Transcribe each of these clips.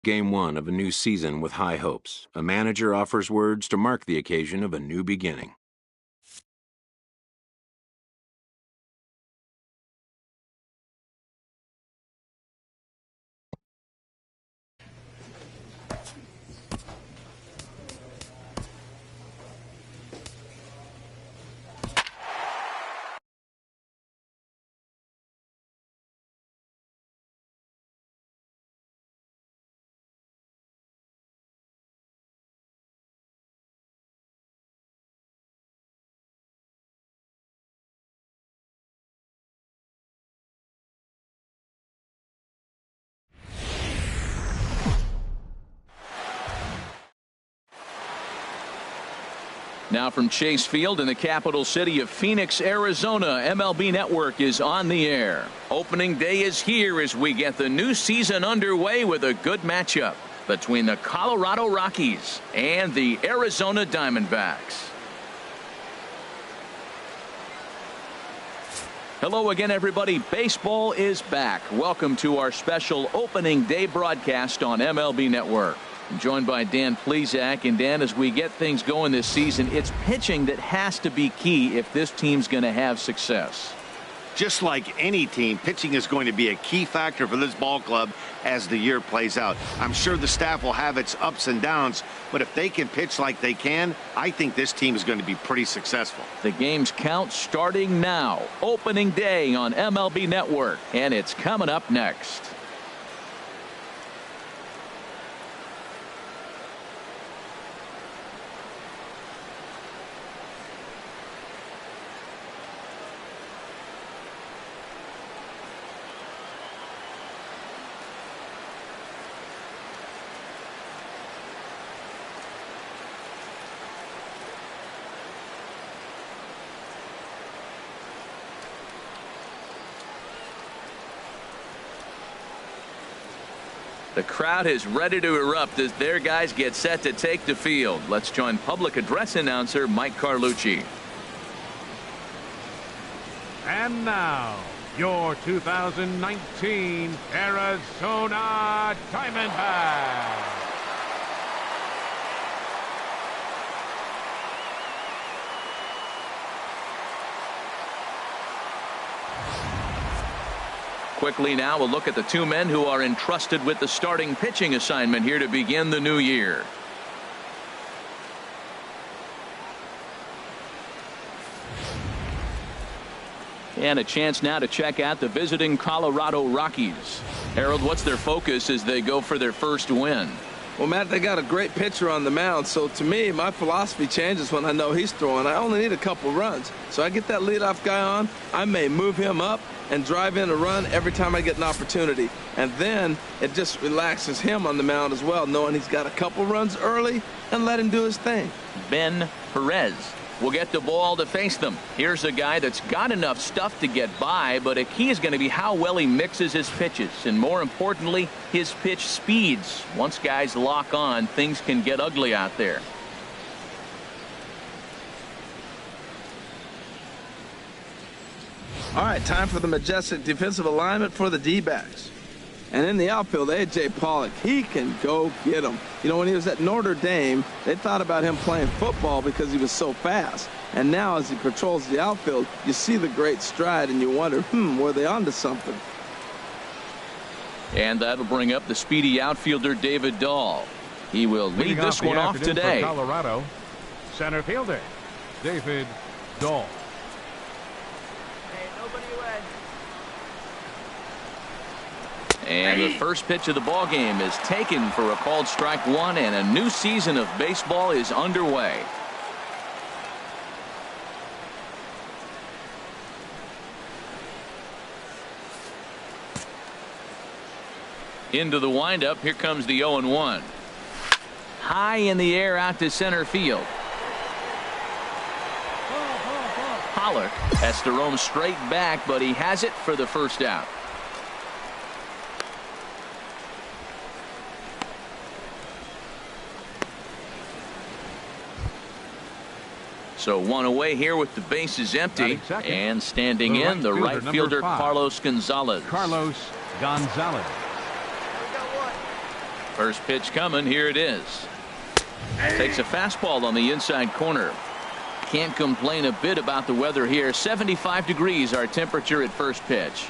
Game 1 of a new season with high hopes. A manager offers words to mark the occasion of a new beginning. Now from Chase Field in the capital city of Phoenix, Arizona, MLB Network is on the air. Opening day is here as we get the new season underway with a good matchup between the Colorado Rockies and the Arizona Diamondbacks. Hello again, everybody. Baseball is back. Welcome to our special opening day broadcast on MLB Network. I'm joined by Dan Plesac. And Dan, as we get things going this season, it's pitching that has to be key if this team's going to have success. Just like any team, pitching is going to be a key factor for this ball club as the year plays out. I'm sure the staff will have its ups and downs, but if they can pitch like they can, I think this team is going to be pretty successful. The game's count starting now. Opening day on MLB Network, and it's coming up next. The crowd is ready to erupt as their guys get set to take the field. Let's join public address announcer Mike Carlucci. And now, your 2019 Arizona Diamondbacks. Quickly now, we'll look at the two men who are entrusted with the starting pitching assignment here to begin the new year. And a chance now to check out the visiting Colorado Rockies. Harold, what's their focus as they go for their first win? Well, Matt, they got a great pitcher on the mound, so to me, my philosophy changes when I know he's throwing. I only need a couple runs. So I get that leadoff guy on, I may move him up and drive in a run every time I get an opportunity. And then it just relaxes him on the mound as well, knowing he's got a couple runs early and let him do his thing. Ben Perez will get the ball to face them. Here's a guy that's got enough stuff to get by, but a key is going to be how well he mixes his pitches, and more importantly, his pitch speeds. Once guys lock on, things can get ugly out there. All right, time for the majestic defensive alignment for the D-backs. And in the outfield, A.J. Pollock, he can go get them. You know, when he was at Notre Dame, they thought about him playing football because he was so fast. And now as he patrols the outfield, you see the great stride and you wonder, were they onto something? And that'll bring up the speedy outfielder David Dahl. He will lead this one off today. Colorado, center fielder David Dahl. And the first pitch of the ball game is taken for a called strike one, and a new season of baseball is underway. Into the windup. Here comes the 0-1. High in the air out to center field. Pollock has to roam straight back, but he has it for the first out. So one away here with the bases empty, and standing in the right fielder Carlos Gonzalez. Carlos Gonzalez. First pitch coming. Here it is. Takes a fastball on the inside corner. Can't complain a bit about the weather here. 75 degrees our temperature at first pitch.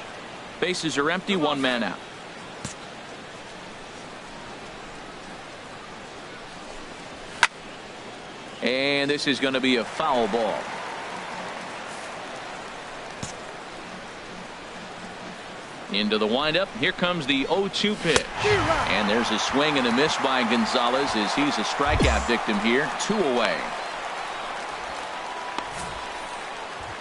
Bases are empty. One man out. And this is going to be a foul ball. Into the windup. Here comes the 0-2 pitch. And there's a swing and a miss by Gonzalez as he's a strikeout victim here. 2 away.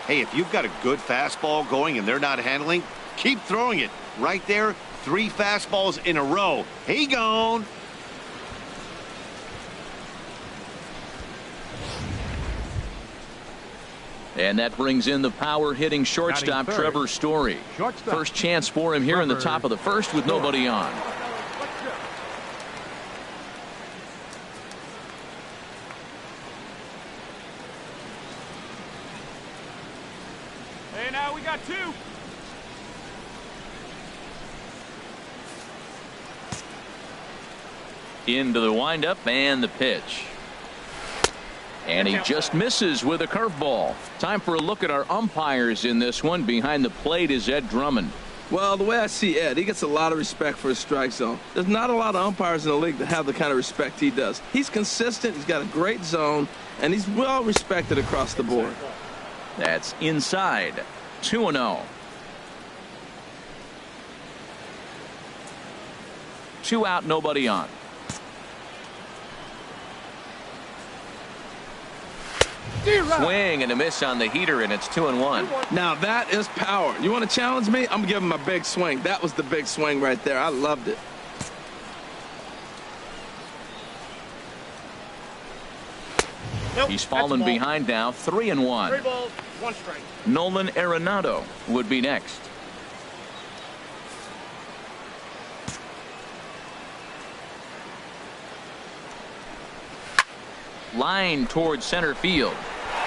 Hey, if you've got a good fastball going and they're not handling, keep throwing it. Right there, 3 fastballs in a row. He gone. And that brings in the power hitting shortstop Trevor Story. First chance for him here in the top of the first with nobody on. Hey, now we got 2. Into the windup and the pitch. And he just misses with a curveball. Time for a look at our umpires in this one. Behind the plate is Ed Drummond. Well, the way I see Ed, he gets a lot of respect for his strike zone. There's not a lot of umpires in the league that have the kind of respect he does. He's consistent, he's got a great zone, and he's well respected across the board. That's inside. 2-0. 2 out, nobody on. Swing and a miss on the heater, and it's 2-1. Now that is power. You want to challenge me? I'm giving him a big swing. That was the big swing right there. I loved it. He's fallen behind now. 3-1. 3 balls, 1 strike. Nolan Arenado would be next. Line towards center field.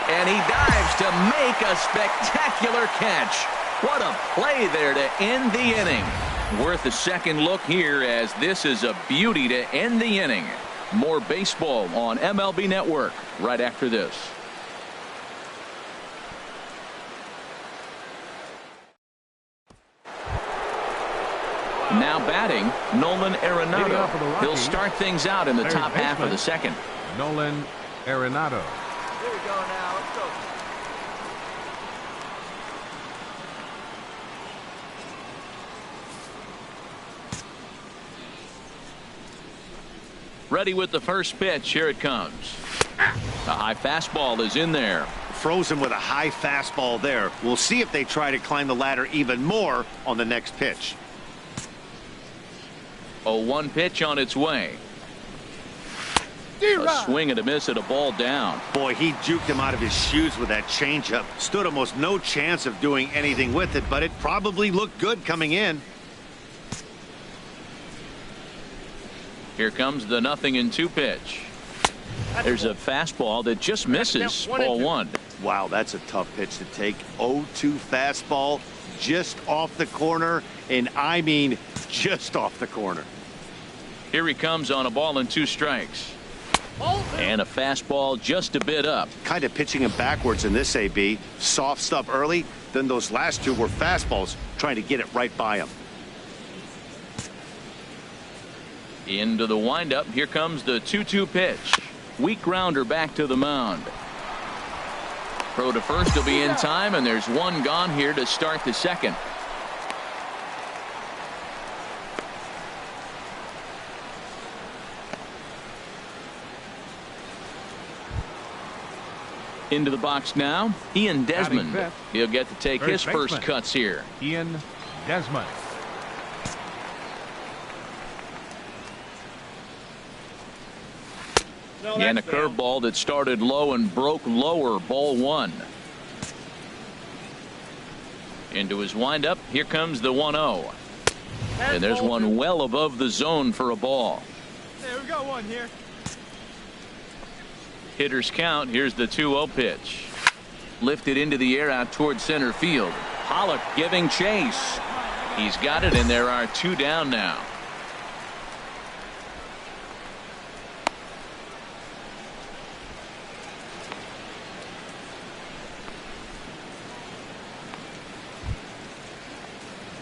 And he dives to make a spectacular catch. What a play there to end the inning. Worth a second look here as this is a beauty to end the inning. More baseball on MLB Network right after this. Now batting, Nolan Arenado. He'll start things out in the top half of the second. Nolan Arenado. Here we go now. Let's go. Ready with the first pitch. Here it comes. A high fastball is in there. Frozen with a high fastball there. We'll see if they try to climb the ladder even more on the next pitch. 0-1 pitch on its way. A swing and a miss at a ball down. Boy, he juked him out of his shoes with that changeup. Stood almost no chance of doing anything with it, but it probably looked good coming in. Here comes the 0-2 pitch. There's a fastball that just misses. Ball 1. Wow, that's a tough pitch to take. 0-2 fastball just off the corner, and I mean just off the corner. Here he comes on a ball and 2 strikes. And a fastball just a bit up. Kind of pitching him backwards in this AB. Soft stuff early, then those last 2 were fastballs, trying to get it right by him. Into the windup. Here comes the 2-2 pitch. Weak grounder back to the mound. Throw to first will be in time, and there's 1 gone here to start the second. Into the box now, Ian Desmond. He'll get to take his first cuts here. Ian Desmond. And a curveball that started low and broke lower. Ball 1. Into his windup. Here comes the 1-0. And there's one well above the zone for a ball. Hey, we got one here. Hitters count. Here's the 2-0 pitch. Lifted into the air out towards center field. Pollock giving chase. He's got it, and there are 2 down now.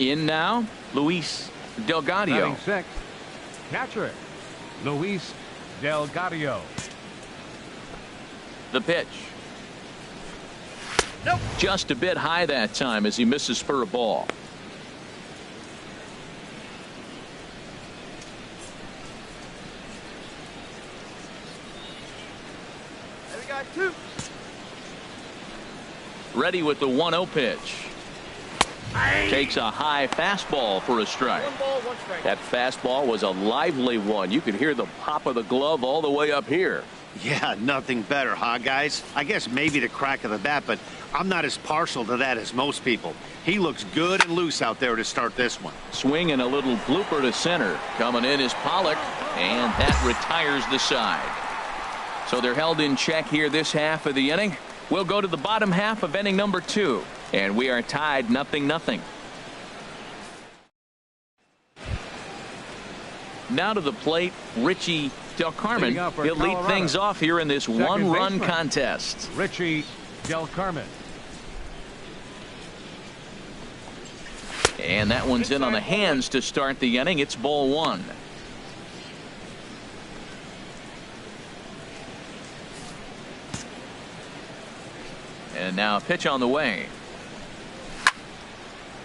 In now, Luis Delgado. Batting sixth, catcher, Luis Delgado. The pitch. Nope. Just a bit high that time as he misses for a ball. There we got 2. Ready with the 1-0 pitch. Takes a high fastball for a strike. 1 ball, 1 strike. That fastball was a lively one. You could hear the pop of the glove all the way up here. Yeah, nothing better, huh, guys? I guess maybe the crack of the bat, but I'm not as partial to that as most people. He looks good and loose out there to start this one. Swing and a little blooper to center. Coming in is Pollock, and that retires the side. So they're held in check here this half of the inning. We'll go to the bottom half of inning number 2, and we are tied 0-0. Now to the plate, Richie Del Carmen. He'll lead things off here in this one-run contest. Richie Del Carmen. And that one's in on the hands to start the inning. It's ball 1. And now a pitch on the way.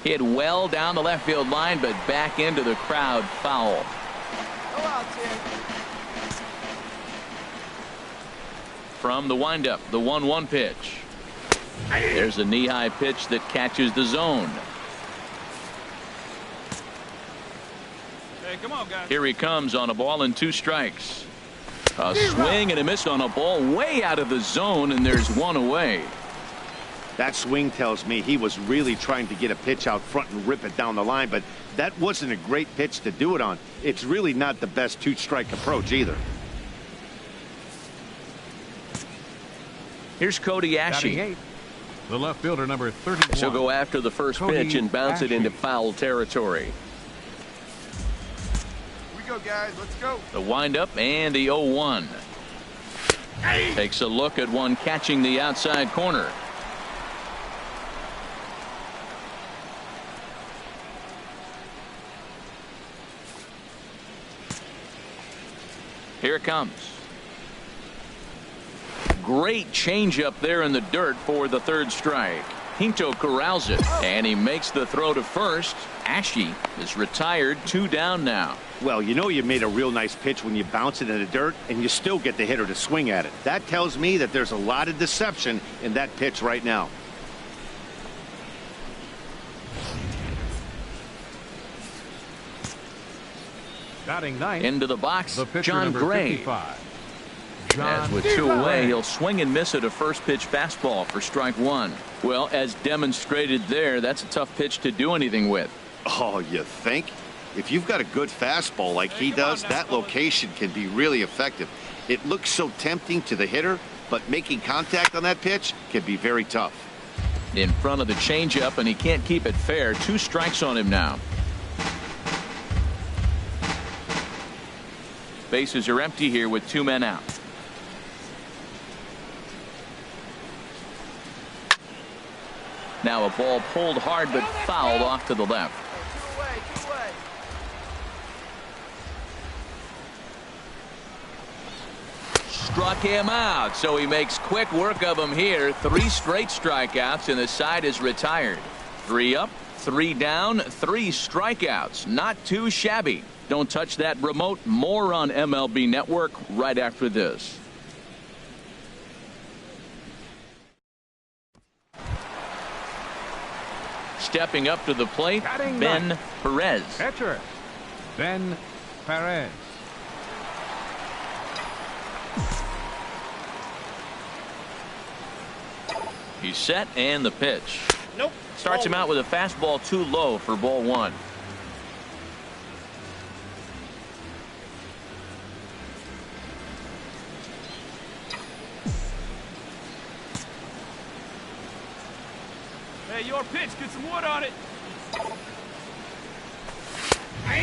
Hit well down the left field line, but back into the crowd, foul. No outs here. From the windup, the 1-1 pitch. There's a knee-high pitch that catches the zone. Hey, come on, guys. Here he comes on a ball and 2 strikes. A swing and a miss on a ball way out of the zone, and there's 1 away. That swing tells me he was really trying to get a pitch out front and rip it down the line, but that wasn't a great pitch to do it on. It's really not the best 2-strike approach either. Here's Cody Batting Ashe. 8th, the left fielder, number 31. She'll go after the first Cody pitch and bounce it Ashe. into foul territory. Here we go, guys. Let's go. The windup and the 0-1. Takes a look at one catching the outside corner. Here it comes. Great changeup there in the dirt for the 3rd strike. Pinto corrals it, and he makes the throw to first. Ashe is retired, 2 down now. Well, you know you made a real nice pitch when you bounce it in the dirt and you still get the hitter to swing at it. That tells me that there's a lot of deception in that pitch right now. Batting 9th, Into the box, the pitcher, John number Gray. 55. As with 2 away, he'll swing and miss at a first pitch fastball for strike 1. Well, as demonstrated there, that's a tough pitch to do anything with. Oh, you think? If you've got a good fastball like he does, that location can be really effective. It looks so tempting to the hitter, but making contact on that pitch can be very tough. In front of the changeup, and he can't keep it fair. 2 strikes on him now. Bases are empty here with 2 men out. Now a ball pulled hard but fouled off to the left. 2 away, 2 away. Struck him out, so he makes quick work of him here. 3 straight strikeouts, and the side is retired. 3 up, 3 down, 3 strikeouts. Not too shabby. Don't touch that remote. More on MLB Network right after this. Stepping up to the plate, Batting Ben ninth. Perez. Catcher, Ben Perez. He's set, and the pitch. Nope. Starts him out with a fastball too low for ball 1. Hey, your pitch. Get some wood on it.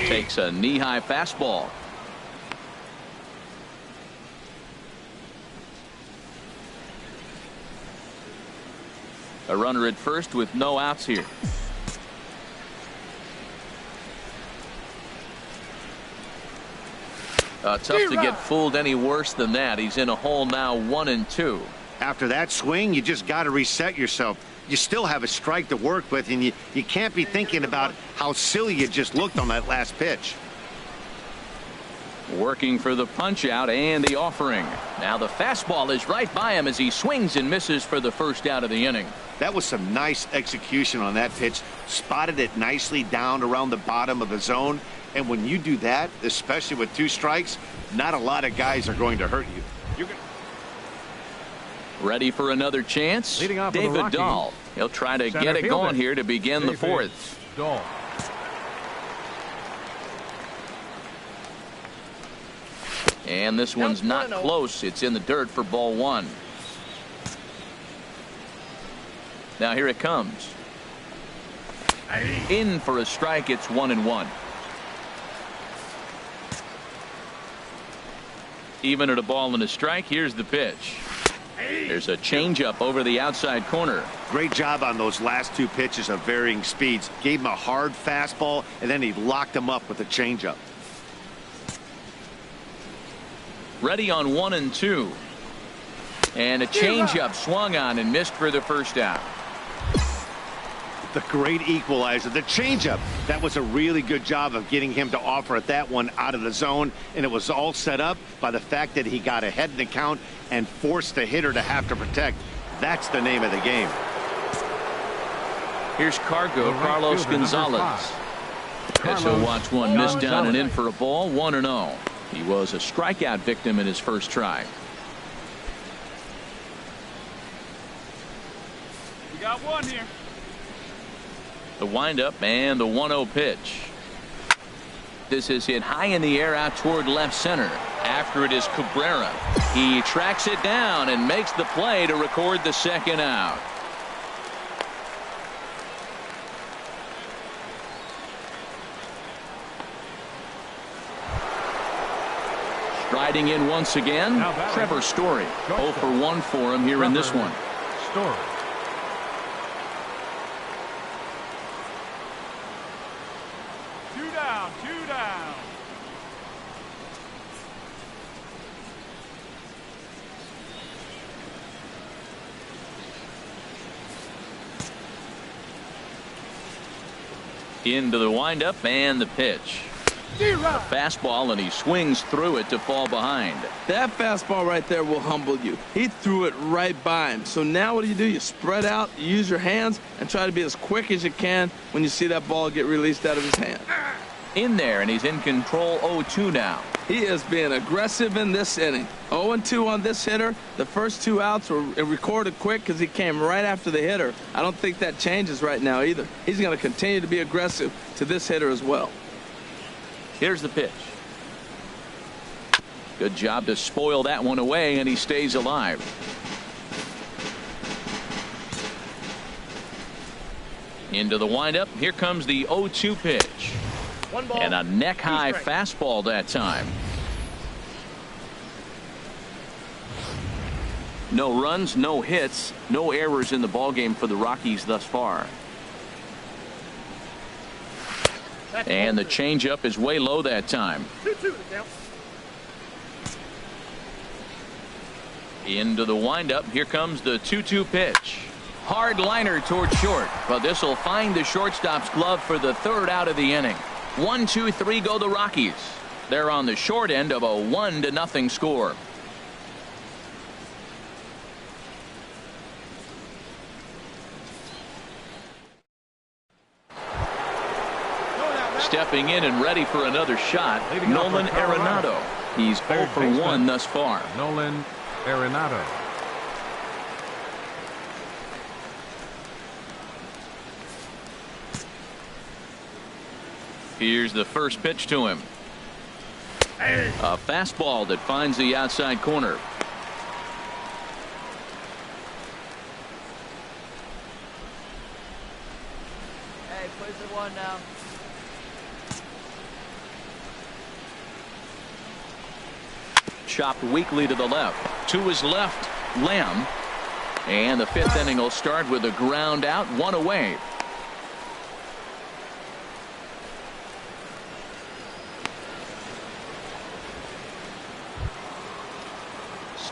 Takes a knee-high fastball. A runner at first with no outs here. Tough to get fooled any worse than that. He's in a hole now, 1-2. After that swing, you just got to reset yourself. You still have a strike to work with, and you can't be thinking about how silly you just looked on that last pitch. Working for the punch out and the offering. Now the fastball is right by him as he swings and misses for the first out of the inning. That was some nice execution on that pitch. Spotted it nicely down around the bottom of the zone. And when you do that, especially with 2 strikes, not a lot of guys are going to hurt you. Ready for another chance? Leading off David Rockies, Dahl. He'll try to center get it fielder. going here to begin the 4th. Dahl. And this one's not close. It's in the dirt for ball 1. Now here it comes. In for a strike. It's 1-1. Even at a ball and a strike. Here's the pitch. There's a changeup over the outside corner. Great job on those last 2 pitches of varying speeds. Gave him a hard fastball, and then he locked him up with a changeup. Ready on 1-2. And a changeup swung on and missed for the first out. The great equalizer, the changeup. That was a really good job of getting him to offer at that one out of the zone, and it was all set up by the fact that he got ahead in the count and forced the hitter to have to protect. That's the name of the game. Here's Carlos Gonzalez. As he'll watch one miss down and in for a ball. 1-0. He was a strikeout victim in his first try. We got one here. The windup and the 1-0 pitch. This is hit high in the air out toward left center. After it is Cabrera. He tracks it down and makes the play to record the second out. Striding in once again, Trevor Story. 0 for 1 for him here in this one. Story. Two down. Into the windup and the pitch. A fastball, and he swings through it to fall behind. That fastball right there will humble you. He threw it right by him. So now what do? You spread out, you use your hands, and try to be as quick as you can when you see that ball get released out of his hand. In there, and he's in control. 0-2 now. He is being aggressive in this inning. 0-2 on this hitter. The first 2 outs were recorded quick because he came right after the hitter. I don't think that changes right now either. He's going to continue to be aggressive to this hitter as well. Here's the pitch. Good job to spoil that one away, and he stays alive. Into the windup. Here comes the 0-2 pitch. And a neck-high fastball that time. No runs, no hits, no errors in the ballgame for the Rockies thus far. And the changeup is way low that time. 2-2 now. Into the windup. Here comes the 2-2 pitch. Hard liner toward short, but this will find the shortstop's glove for the 3rd out of the inning. 1-2-3 go the Rockies. They're on the short end of a 1-0 score. Stepping in and ready for another shot, Nolan Arenado. He's 0 for 1 thus far. Nolan Arenado. Here's the first pitch to him. A fastball that finds the outside corner. Hey, plays at 1 now. Chopped weakly to the left. To his left, Lamb. And the 5th inning will start with a ground out, 1 away.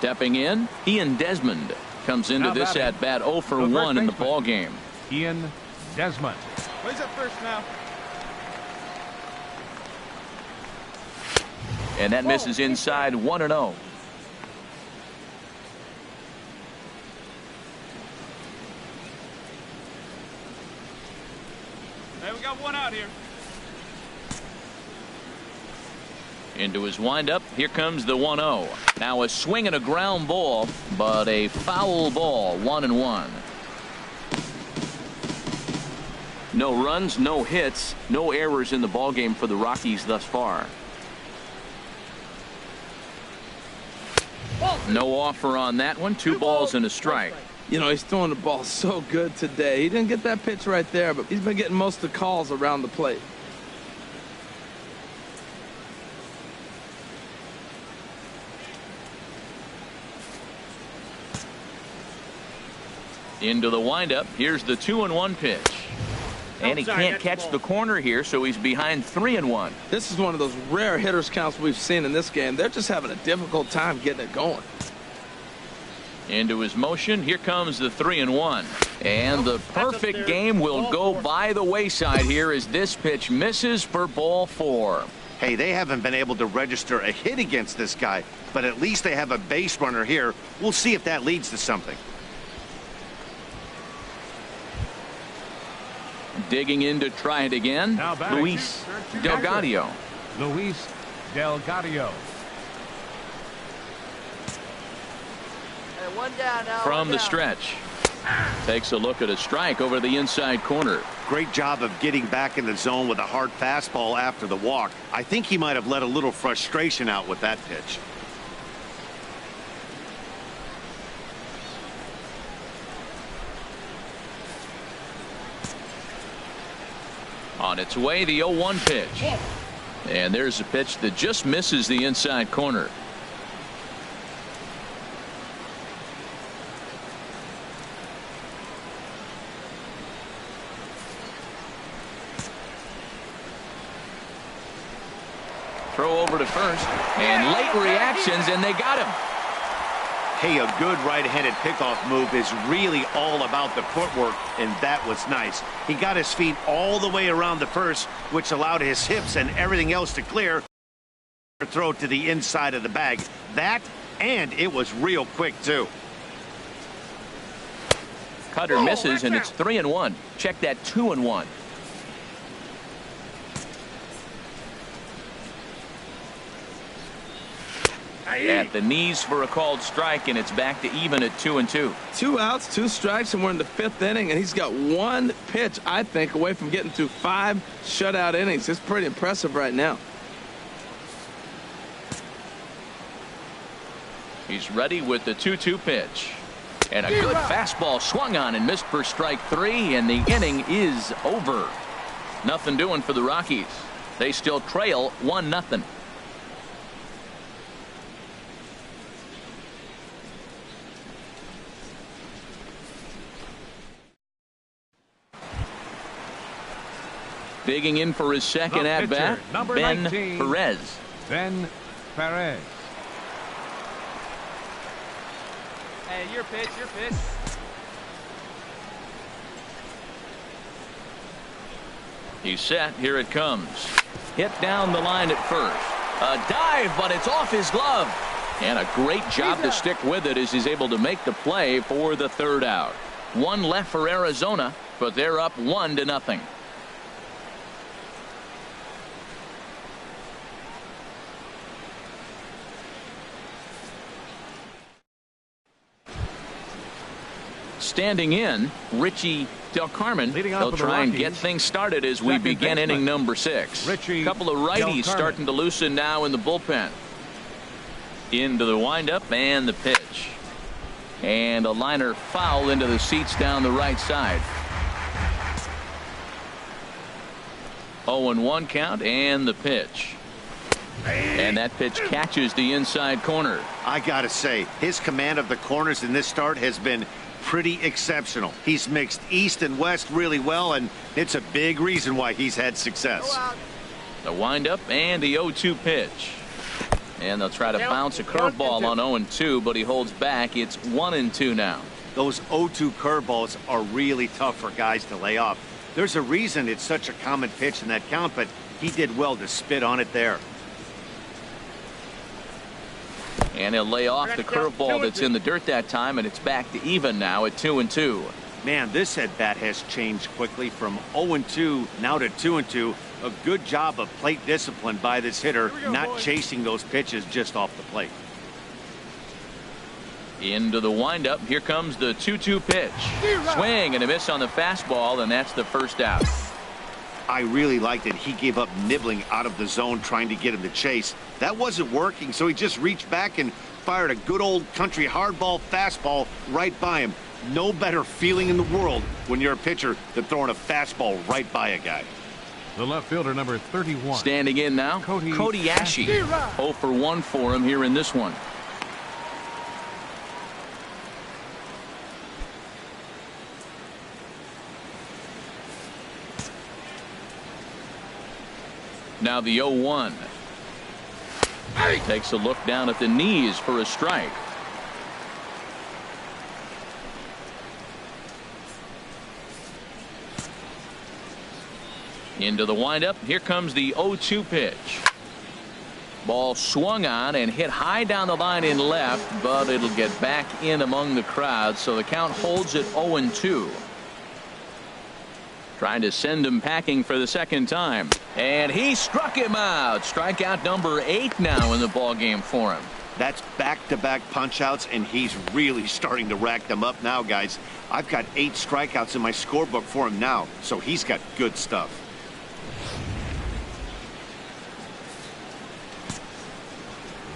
Stepping in, Ian Desmond comes into this at bat 0 for 1 in the ball game. Ian Desmond. Plays up first now. And that misses inside 1-0. Hey, we got one out here. Into his windup. Here comes the 1-0. Now a swing and a ground ball, but a foul ball. 1-1. No runs, no hits, no errors in the ball game for the Rockies thus far. No offer on that one. 2 balls and a strike. You know, he's throwing the ball so good today. He didn't get that pitch right there, but he's been getting most of the calls around the plate. Into the windup. Here's the 2-1 pitch. And he can't catch the corner here, so he's behind 3-1. This is one of those rare hitters counts we've seen in this game. They're just having a difficult time getting it going. Into his motion. Here comes the 3-1. And the perfect game will go by the wayside here as this pitch misses for ball 4. Hey, they haven't been able to register a hit against this guy, but at least they have a base runner here. We'll see if that leads to something. Digging in to try it again, Luis Delgado. Luis Delgado. Hey, one down now. From the stretch. Takes a look at a strike over the inside corner. Great job of getting back in the zone with a hard fastball after the walk. I think he might have let a little frustration out with that pitch. On its way, the 0-1 pitch. And there's a pitch that just misses the inside corner. Throw over to first. And late reactions, and they got him. Hey, a good right-handed pickoff move is really all about the footwork, and that was nice. He got his feet all the way around the first, which allowed his hips and everything else to clear. Throw to the inside of the bag. That, and it was real quick, too. Cutter misses, and it's 3-1. Check that 2-1. At the knees for a called strike, and it's back to even at 2-2. 2 outs, 2 strikes, and we're in the 5th inning, and he's got 1 pitch, I think, away from getting through 5 shutout innings. It's pretty impressive right now. He's ready with the 2-2 pitch. And a good fastball swung on and missed for strike 3, and the inning is over. Nothing doing for the Rockies. They still trail 1-0. Digging in for his second at-bat, Ben 19, Perez. Ben Perez. Hey, your pitch, your pitch. He's set. Here it comes. Hit down the line at first. A dive, but it's off his glove. And a great job to stick with it as he's able to make the play for the 3rd out. 1 left for Arizona, but they're up 1-0. Standing in, Richie Del Carmen. They'll try and get things started as we begin inning number 6. A couple of righties starting to loosen now in the bullpen. Into the windup and the pitch. And a liner foul into the seats down the right side. 0-1 count and the pitch. And that pitch catches the inside corner. I gotta say, his command of the corners in this start has been pretty exceptional. He's mixed east and west really well, and it's a big reason why he's had success. The windup and the 0-2 pitch. And they'll try to bounce a curveball on 0-2, but he holds back. It's 1-2 now. Those 0-2 curveballs are really tough for guys to lay off. There's a reason it's such a common pitch in that count, but he did well to spit on it there. And he'll lay off the curveball that's in the dirt that time, and it's back to even now at 2-2. Man, this at-bat has changed quickly from 0-2 now to 2-2. A good job of plate discipline by this hitter, not chasing those pitches just off the plate. Into the windup. Here comes the 2-2 pitch. Swing and a miss on the fastball, and that's the first out. I really liked it. He gave up nibbling out of the zone trying to get him to chase. That wasn't working, so he just reached back and fired a good old country hardball fastball right by him. No better feeling in the world when you're a pitcher than throwing a fastball right by a guy. The left fielder, number 31. Standing in now, Cody Ashe. 0 for 1 for him here in this one. Now the 0-1. Takes a look down at the knees for a strike. Into the windup. Here comes the 0-2 pitch. Ball swung on and hit high down the line in left, but it'll get back in among the crowd, so the count holds at 0-2. Trying to send him packing for the second time, and he struck him out. Strikeout number 8 now in the ball game for him. That's back-to-back punch-outs, and he's really starting to rack them up now, guys. I've got 8 strikeouts in my scorebook for him now, so he's got good stuff.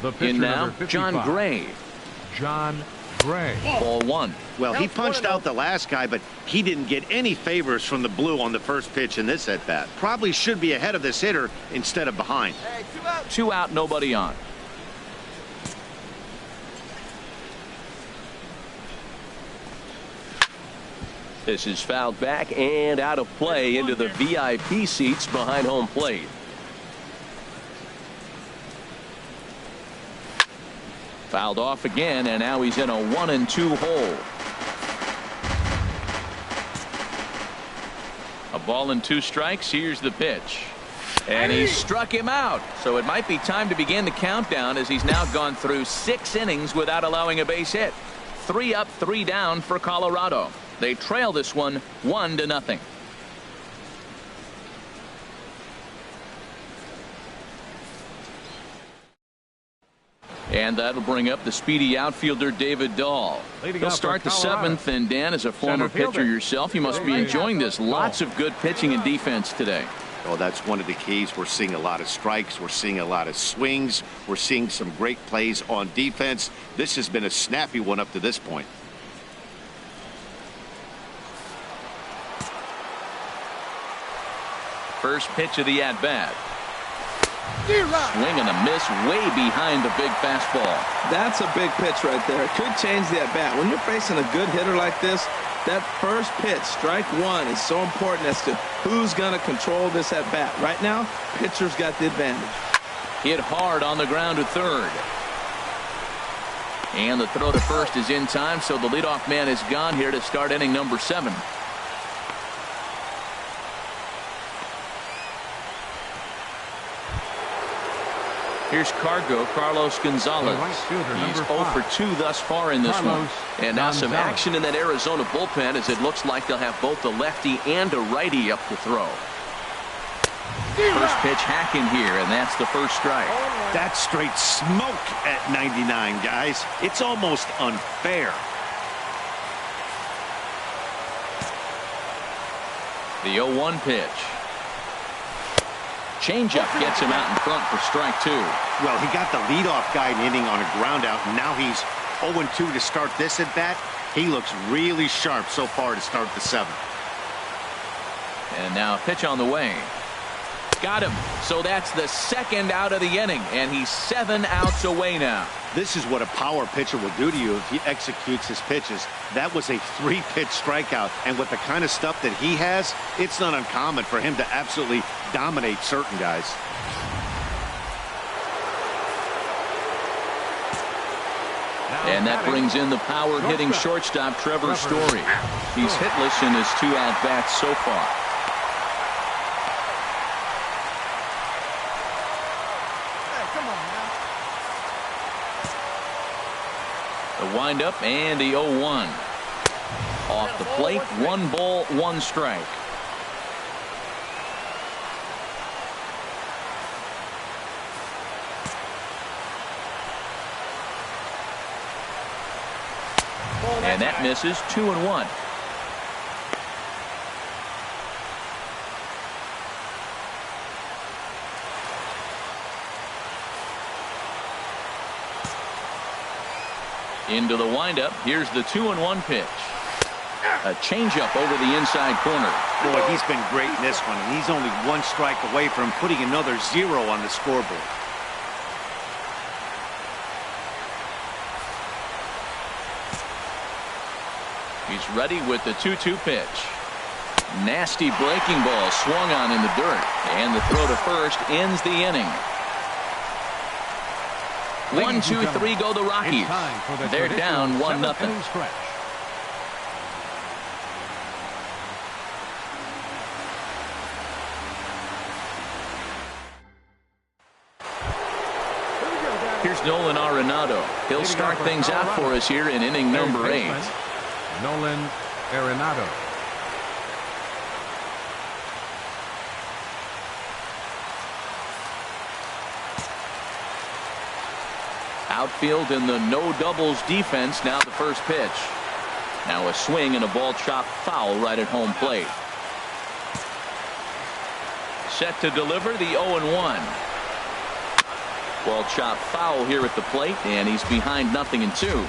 The pitcher, in now, number 55. John Gray. John Gray. Ball 1. Well, he punched out the last guy, but he didn't get any favors from the blue on the first pitch in this at-bat. Probably should be ahead of this hitter instead of behind. Hey, 2 out, nobody on. This is fouled back and out of play into the VIP seats behind home plate. Fouled off again, and now he's in a 1-2 hole. A ball and 2 strikes. Here's the pitch. And he struck him out. So it might be time to begin the countdown, as he's now gone through 6 innings without allowing a base hit. 3 up, 3 down for Colorado. They trail this one 1-0. And that'll bring up the speedy outfielder David Dahl. He'll start the 7th, and Dan, as a former pitcher yourself, you must be enjoying this. Lots of good pitching and defense today. Oh, that's one of the keys. We're seeing a lot of strikes. We're seeing a lot of swings. We're seeing some great plays on defense. This has been a snappy one up to this point. First pitch of the at-bat. Swing and a miss way behind the big fastball. That's a big pitch right there. It could change the at-bat. When you're facing a good hitter like this, that first pitch, strike 1, is so important as to who's going to control this at-bat. Right now, pitcher's got the advantage. Hit hard on the ground to third. And the throw to first is in time, so the leadoff man is gone here to start inning number 7. Here's Carlos Gonzalez. He's 0 for 2 thus far in this one. And now some action in that Arizona bullpen, as it looks like they'll have both a lefty and a righty up to throw. First pitch hacking here, and that's the first strike. That's straight smoke at 99, guys. It's almost unfair. The 0-1 pitch. Changeup gets him out in front for strike 2. Well, he got the leadoff guy in inning on a ground out, and now he's 0-2 to start this at bat. He looks really sharp so far to start the 7th. And now a pitch on the way. Got him. So that's the 2nd out of the inning, and he's 7 outs away now. This is what a power pitcher will do to you if he executes his pitches. That was a 3-pitch strikeout, and with the kind of stuff that he has, it's not uncommon for him to absolutely dominate certain guys. And that brings in the power-hitting shortstop Trevor Story. He's hitless in his 2 at-bats so far. The windup and the 0-1. Off the plate, 1 ball, 1 strike. And that misses. 2-1. Into the windup. Here's the 2-1 pitch. A changeup over the inside corner. Boy, he's been great in this one, and he's only 1 strike away from putting another 0 on the scoreboard. He's ready with the 2-2 pitch. Nasty breaking ball swung on in the dirt, and the throw to first ends the inning. 1, 2, 3 go the Rockies. They're down 1-0. Here's Nolan Arenado. He'll start things out for us here in inning number 8. Nolan Arenado. Outfield in the no doubles defense. Now the first pitch. Now a swing and a ball chopped foul right at home plate. Set to deliver the 0-1. Ball chopped foul here at the plate, and he's behind 0-2.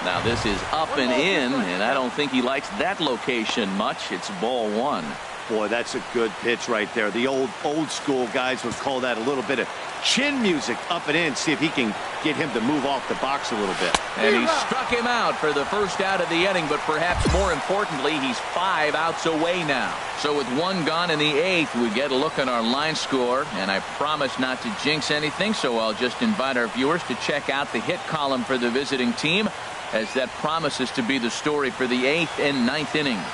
Now this is up and in, and I don't think he likes that location much. It's ball 1. Boy, that's a good pitch right there. The old school guys would call that a little bit of chin music up and in. See if he can get him to move off the box a little bit. And he struck him out for the first out of the inning, but perhaps more importantly, he's 5 outs away now. So with 1 gone in the 8th, we get a look at our line score, and I promise not to jinx anything, so I'll just invite our viewers to check out the hit column for the visiting team, as that promises to be the story for the 8th and 9th innings.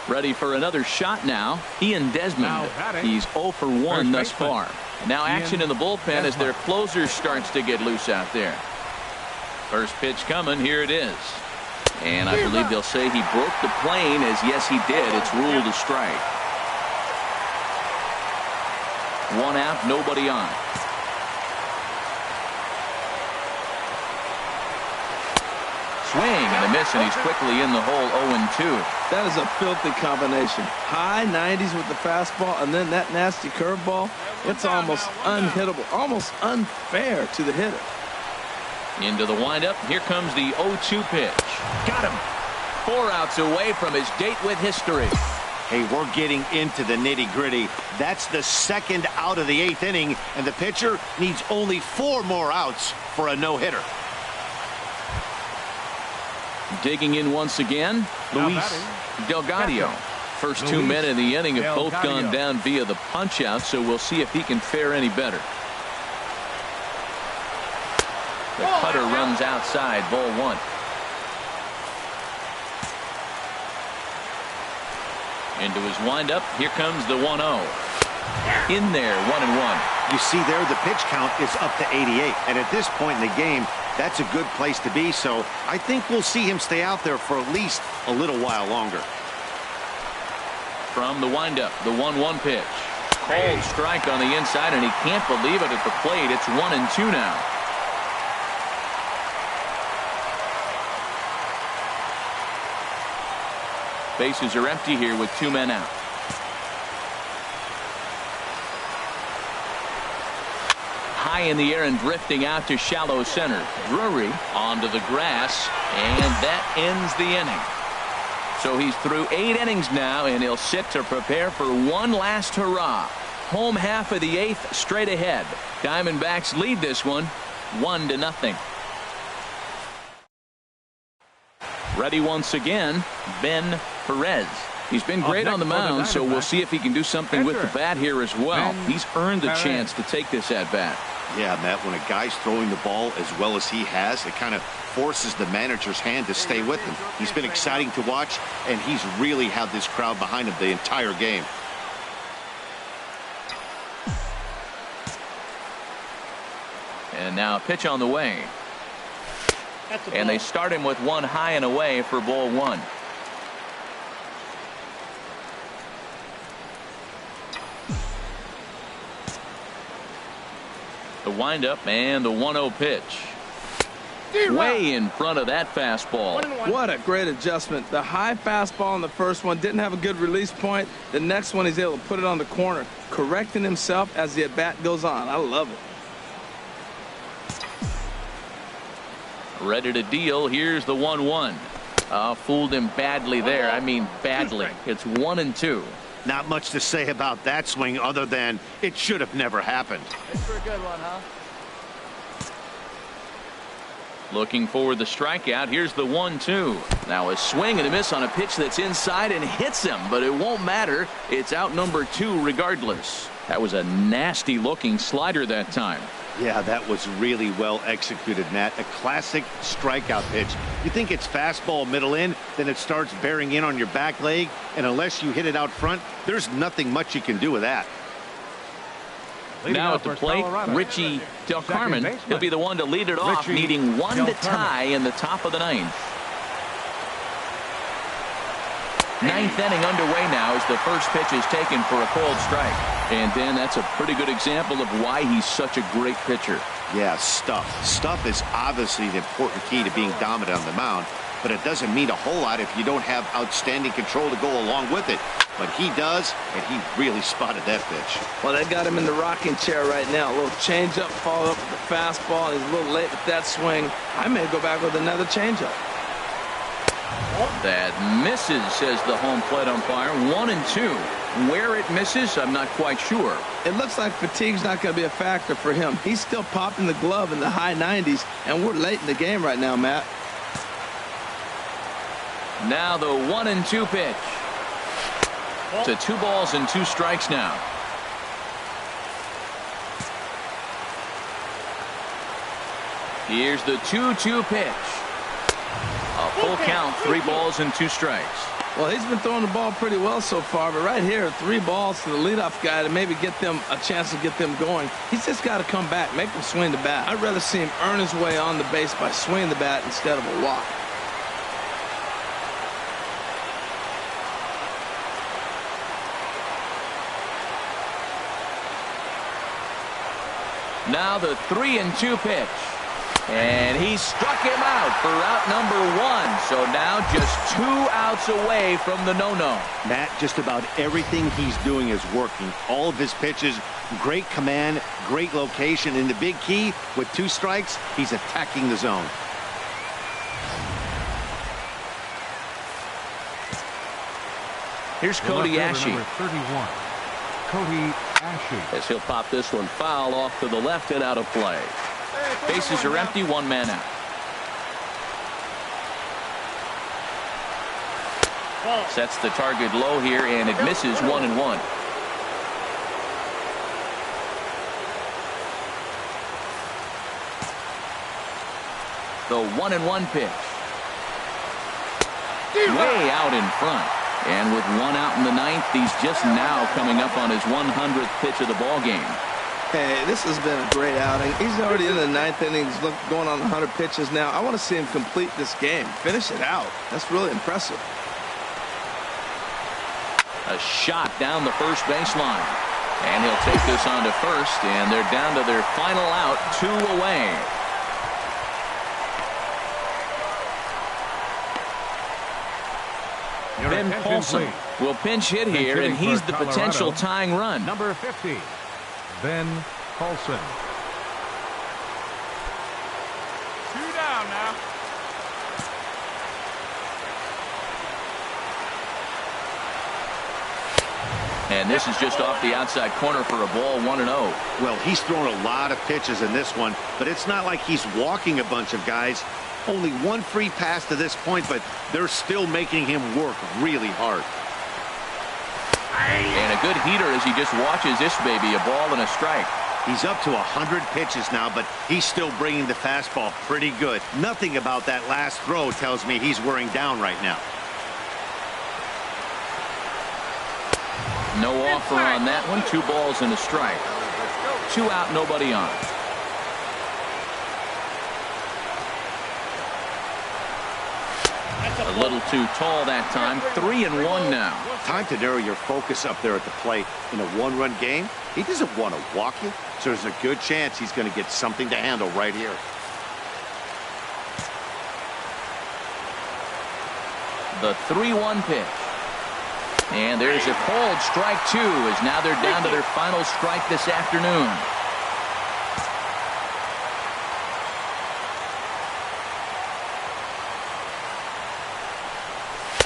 Ready for another shot now. Ian Desmond. He's 0 for 1 thus far. And now action in the bullpen as their closer starts to get loose out there. First pitch coming. Here it is. And I believe they'll say he broke the plane, as yes he did. It's ruled a strike. 1 out, nobody on. Swing and a miss, and he's quickly in the hole. 0-2. That is a filthy combination. High 90s with the fastball, and then that nasty curveball. It's almost unhittable, almost unfair to the hitter. Into the windup. Here comes the 0-2 pitch. Got him. 4 outs away from his date with history. Hey, we're getting into the nitty-gritty. That's the 2nd out of the 8th inning, and the pitcher needs only 4 more outs for a no-hitter. Digging in once again, Luis Delgado. First 2 men in the inning have both gone down via the punch-out, so we'll see if he can fare any better. The cutter runs outside, ball 1. Into his windup. Here comes the 1-0. In there, 1-1. You see there, the pitch count is up to 88, and at this point in the game, that's a good place to be, so I think we'll see him stay out there for at least a little while longer. From the windup, the 1-1 pitch. Called strike on the inside, and he can't believe it at the plate. It's 1-2 now. Bases are empty here with 2 men out. High in the air and drifting out to shallow center. Drury onto the grass, and that ends the inning. So he's through 8 innings now, and he'll sit to prepare for one last hurrah. Home half of the 8th straight ahead. Diamondbacks lead this one 1-0. Ready once again, Ben Perez. He's been great on the mound, so we'll see if he can do something with the bat here as well. He's earned the chance to take this at bat. Yeah, Matt, when a guy's throwing the ball as well as he has, it kind of forces the manager's hand to stay with him. He's been exciting to watch, and he's really had this crowd behind him the entire game. And now a pitch on the way. And they start him with one high and away for ball one. The windup and the 1-0 pitch. Way in front of that fastball. What a great adjustment. The high fastball on the first one didn't have a good release point. The next one he's able to put it on the corner, correcting himself as the at-bat goes on. I love it. Ready to deal. Here's the 1-1. Fooled him badly there. I mean badly. It's 1-2. Not much to say about that swing other than it should have never happened. It's for a good one, huh? Looking for the strikeout. Here's the 1-2. Now a swing and a miss on a pitch that's inside and hits him, but it won't matter. It's out number 2 regardless. That was a nasty looking slider that time. Yeah, that was really well executed, Matt. A classic strikeout pitch. You think it's fastball middle in, then it starts bearing in on your back leg, and unless you hit it out front, there's nothing much you can do with that. Now at the plate, Richie Del Carmen. He'll be the one to lead it off, needing one to tie in the top of the 9th. 9th inning underway now as the first pitch is taken for a called strike. And then that's a pretty good example of why he's such a great pitcher. Yeah, stuff. Stuff is obviously the important key to being dominant on the mound, but it doesn't mean a whole lot if you don't have outstanding control to go along with it. But he does, and he really spotted that pitch. Well, they got him in the rocking chair right now. A little changeup, followed up with the fastball. He's a little late with that swing. I may go back with another changeup. That misses, says the home plate umpire. 1-2. Where it misses, I'm not quite sure. It looks like fatigue's not going to be a factor for him. He's still popping the glove in the high 90s, and we're late in the game right now, Matt. Now the 1-2 pitch. To 2 balls and 2 strikes now. Here's the 2-2 pitch. A full count, 3 balls and 2 strikes. Well, he's been throwing the ball pretty well so far, but right here, 3 balls to the leadoff guy to maybe get them a chance to get them going. He's just got to come back, make them swing the bat. I'd rather see him earn his way on the base by swinging the bat instead of a walk. Now the 3-2 pitch. And he struck him out for out number 1. So now just 2 outs away from the no-no. Matt, just about everything he's doing is working. All of his pitches, great command, great location. And the big key, with 2 strikes, he's attacking the zone. Here's Cody Ashe. Number 31, Cody Ashe. As he'll pop this one foul off to the left and out of play. Bases are empty, 1 man out. Sets the target low here, and it misses 1-1. The 1-1 pitch. Way out in front. And with 1 out in the 9th, he's just now coming up on his 100th pitch of the ball game. Hey, this has been a great outing. He's already in the 9th inning. He's going on 100 pitches now. I want to see him complete this game. Finish it out. That's really impressive. A shot down the first baseline. And he'll take this on to first, and they're down to their final out, 2 away. Ben Paulson will pinch hit here, and he's the potential tying run. Number 50, Ben Paulson. 2 down now. And this is just off the outside corner for a ball, 1-0. Well, he's thrown a lot of pitches in this one, but it's not like he's walking a bunch of guys. Only 1 free pass to this point, but they're still making him work really hard. And a good heater as he just watches this baby, a ball and a strike. He's up to 100 pitches now, but he's still bringing the fastball pretty good. Nothing about that last throw tells me he's wearing down right now. No offer on that one. 2 balls and a strike. 2 out, nobody on. A little too tall that time. 3-1 now. Time to narrow your focus up there at the plate. In a 1-run game, he doesn't want to walk you, so there's a good chance he's going to get something to handle right here. The 3-1 pitch. And there's a called strike 2 as now they're down to their final strike this afternoon.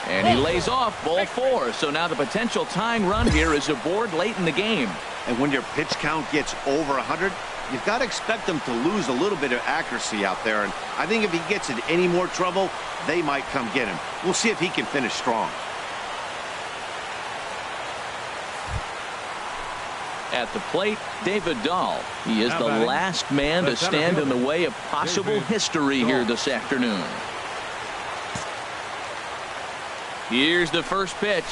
And he lays off ball 4. So now the potential tying run here is aboard late in the game. And when your pitch count gets over 100, you've got to expect them to lose a little bit of accuracy out there. And I think if he gets in any more trouble, they might come get him. We'll see if he can finish strong. At the plate, David Dahl. He is the last man to stand in the way of possible history here this afternoon. Here's the first pitch.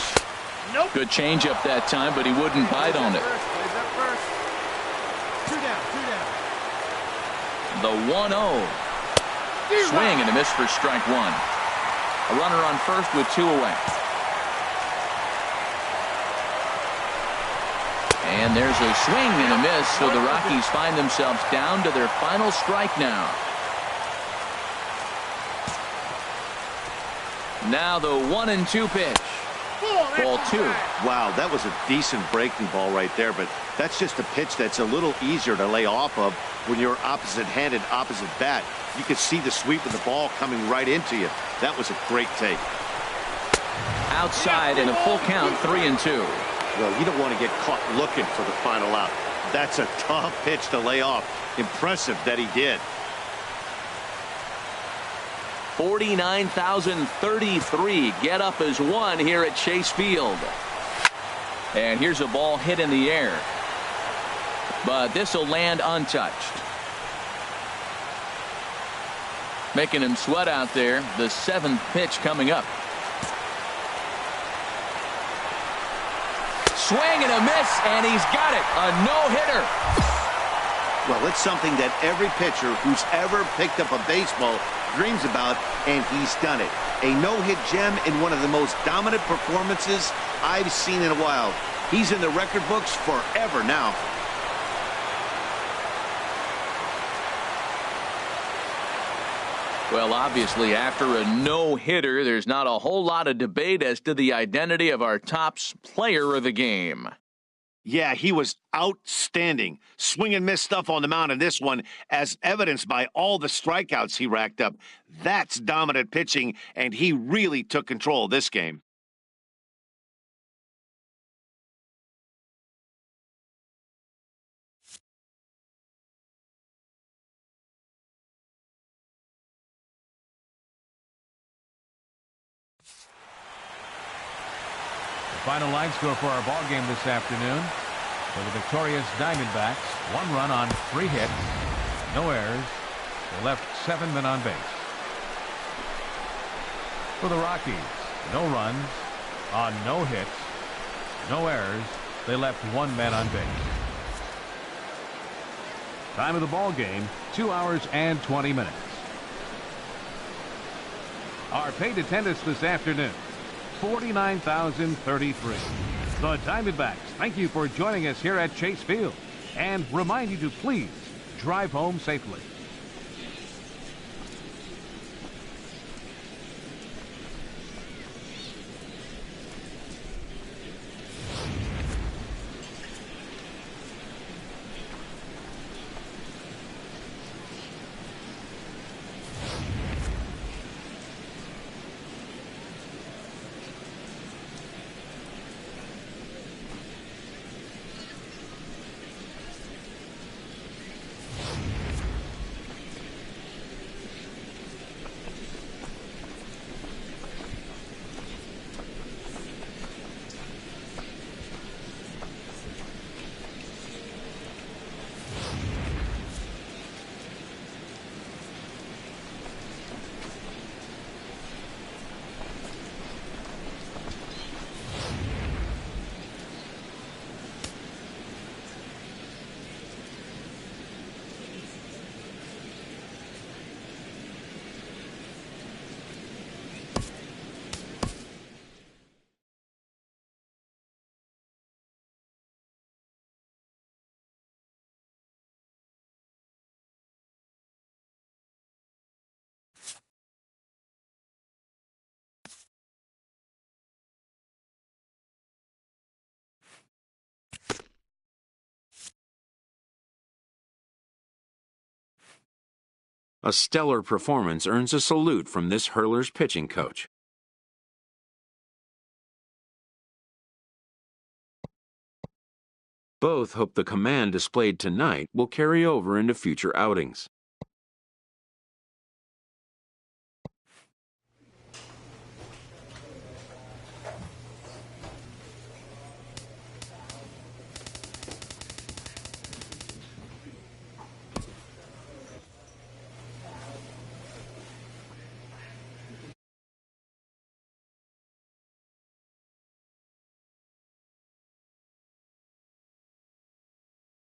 Good changeup that time, but he wouldn't bite on it. The 1-0. Swing and a miss for strike 1. A runner on first with 2 away. And there's a swing and a miss, so the Rockies find themselves down to their final strike now. Now the 1-2 pitch. Ball 2. Wow, that was a decent breaking ball right there, but that's just a pitch that's a little easier to lay off of when you're opposite-handed, opposite bat. You could see the sweep of the ball coming right into you. That was a great take. Outside in a full count, 3-2. Well, you don't want to get caught looking for the final out. That's a tough pitch to lay off. Impressive that he did. 49,033 get up as 1 here at Chase Field. And here's a ball hit in the air. But this will land untouched. Making him sweat out there. The 7th pitch coming up. Swing and a miss, and he's got it. A no-hitter. Well, it's something that every pitcher who's ever picked up a baseball dreams about, and he's done it. A no-hit gem in one of the most dominant performances I've seen in a while. He's in the record books forever now. Well, obviously, after a no-hitter, there's not a whole lot of debate as to the identity of our top player of the game. Yeah, he was outstanding. Swing and miss stuff on the mound in this one, as evidenced by all the strikeouts he racked up. That's dominant pitching, and he really took control of this game. Final line score for our ball game this afternoon. For the victorious Diamondbacks, 1 run on 3 hits, no errors. They left 7 men on base. For the Rockies, no runs on no hits, no errors. They left 1 man on base. Time of the ball game, 2 hours and 20 minutes. Our paid attendance this afternoon, 49,033. The Diamondbacks thank you for joining us here at Chase Field and remind you to please drive home safely. A stellar performance earns a salute from this hurler's pitching coach. Both hope the command displayed tonight will carry over into future outings.